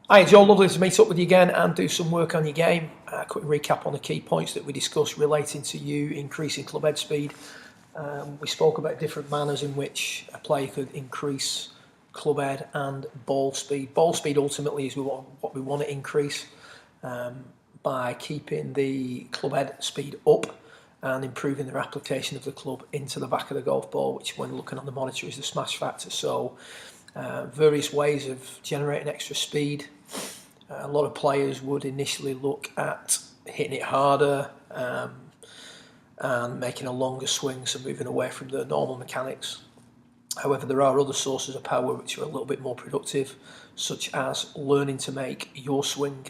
Hi, Joe. Lovely to meet up with you again and do some work on your game. Quick recap on the key points that we discussed relating to you increasing club head speed. We spoke about different manners in which a player could increase club head and ball speed. Ball speed ultimately is what we want to increase by keeping the club head speed up and improving their application of the club into the back of the golf ball, which when looking on the monitor is the smash factor. So various ways of generating extra speed. A lot of players would initially look at hitting it harder and making a longer swing, so moving away from the normal mechanics. However, there are other sources of power which are a little bit more productive, such as learning to make your swing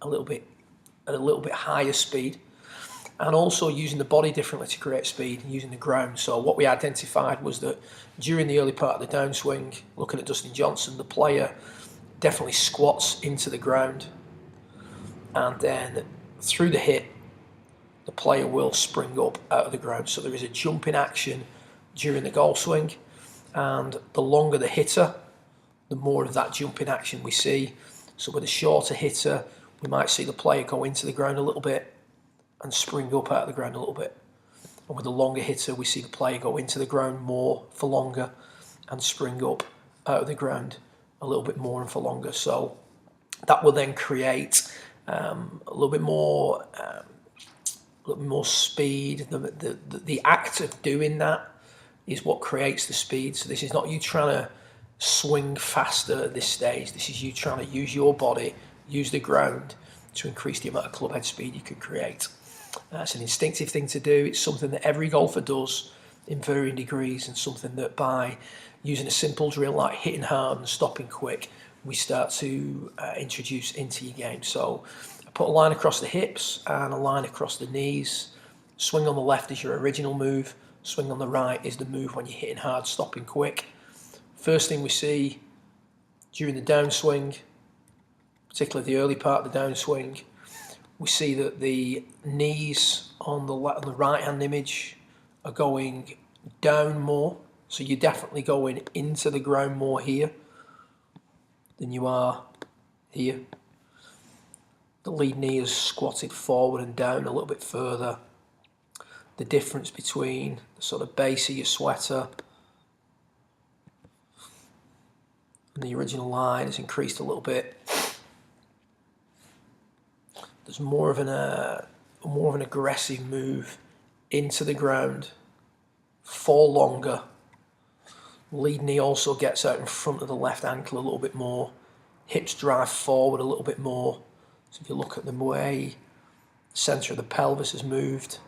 at a little bit higher speed, and also using the body differently to create speed and using the ground. So what we identified was that during the early part of the downswing, looking at Dustin Johnson, the player definitely squats into the ground, and then through the hit, the player will spring up out of the ground. So there is a jump in action during the golf swing, and the longer the hitter, the more of that jump in action we see. So with a shorter hitter, we might see the player go into the ground a little bit and spring up out of the ground a little bit. And with a longer hitter, we see the player go into the ground more for longer and spring up out of the ground a little bit more and for longer. So that will then create a little bit more speed. The act of doing that is what creates the speed. So this is not you trying to swing faster at this stage. This is you trying to use your body, use the ground to increase the amount of club head speed you can create. It's an instinctive thing to do. It's something that every golfer does in varying degrees, and something that by using a simple drill like hitting hard and stopping quick, we start to introduce into your game. So I put a line across the hips and a line across the knees. Swing on the left is your original move. Swing on the right is the move when you're hitting hard, stopping quick. First thing we see during the downswing, particularly the early part of the downswing, we see that the knees on the right-hand image are going down more. So you're definitely going into the ground more here than you are here. The lead knee is squatted forward and down a little bit further. The difference between the sort of base of your sweater and the original line has increased a little bit. There's more of an aggressive move into the ground for longer. Lead knee also gets out in front of the left ankle a little bit more. Hips drive forward a little bit more. So if you look at the way the centre of the pelvis has moved,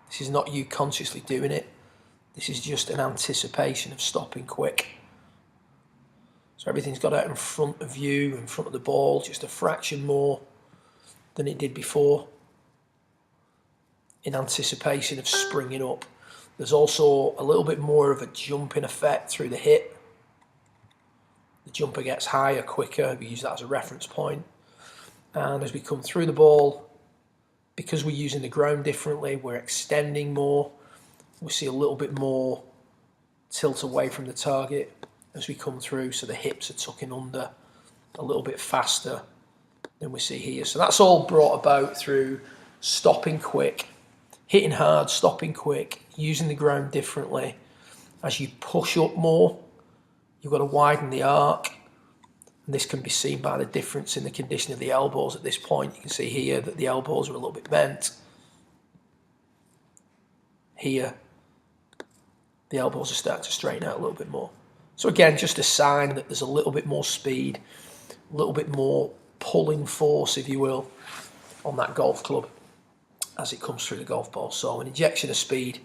this is not you consciously doing it. This is just an anticipation of stopping quick. So everything's got out in front of you, in front of the ball, just a fraction more than it did before, in anticipation of springing up. There's also a little bit more of a jumping effect through the hit. The jumper gets higher quicker. We use that as a reference point. And as we come through the ball, because we're using the ground differently, we're extending more. We see a little bit more tilt away from the target as we come through, so the hips are tucking under a little bit faster than we see here. So that's all brought about through stopping quick, hitting hard, stopping quick, using the ground differently. As you push up more, you've got to widen the arc. And this can be seen by the difference in the condition of the elbows at this point. You can see here that the elbows are a little bit bent. Here, the elbows are starting to straighten out a little bit more. So again, just a sign that there's a little bit more speed, a little bit more pulling force, if you will, on that golf club as it comes through the golf ball. So an injection of speed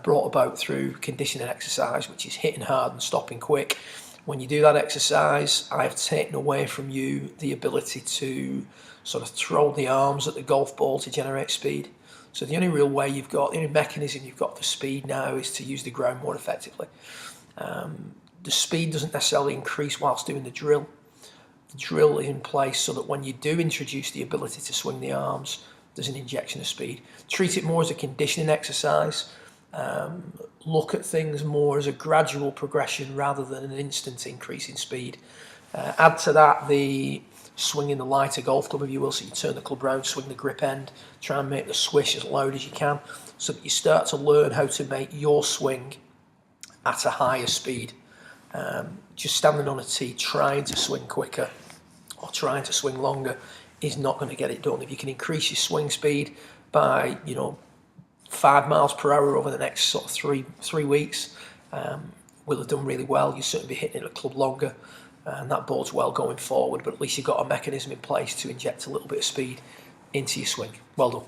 brought about through conditioning exercise, which is hitting hard and stopping quick. When you do that exercise, I've taken away from you the ability to sort of throw the arms at the golf ball to generate speed. So the only real way you've got, the only mechanism you've got for speed now is to use the ground more effectively. The speed doesn't necessarily increase whilst doing the drill. The drill is in place so that when you do introduce the ability to swing the arms, there's an injection of speed. Treat it more as a conditioning exercise. Look at things more as a gradual progression rather than an instant increase in speed. Add to that the swinging the lighter golf club, if you will. So you turn the club round, swing the grip end, try and make the swish as loud as you can, so that you start to learn how to make your swing at a higher speed. Just standing on a tee, trying to swing quicker or trying to swing longer is not going to get it done. If you can increase your swing speed by, 5 miles per hour over the next sort of three weeks, we'll have done really well. You'll certainly be hitting it at club longer, and that bodes well going forward. But at least you've got a mechanism in place to inject a little bit of speed into your swing. Well done.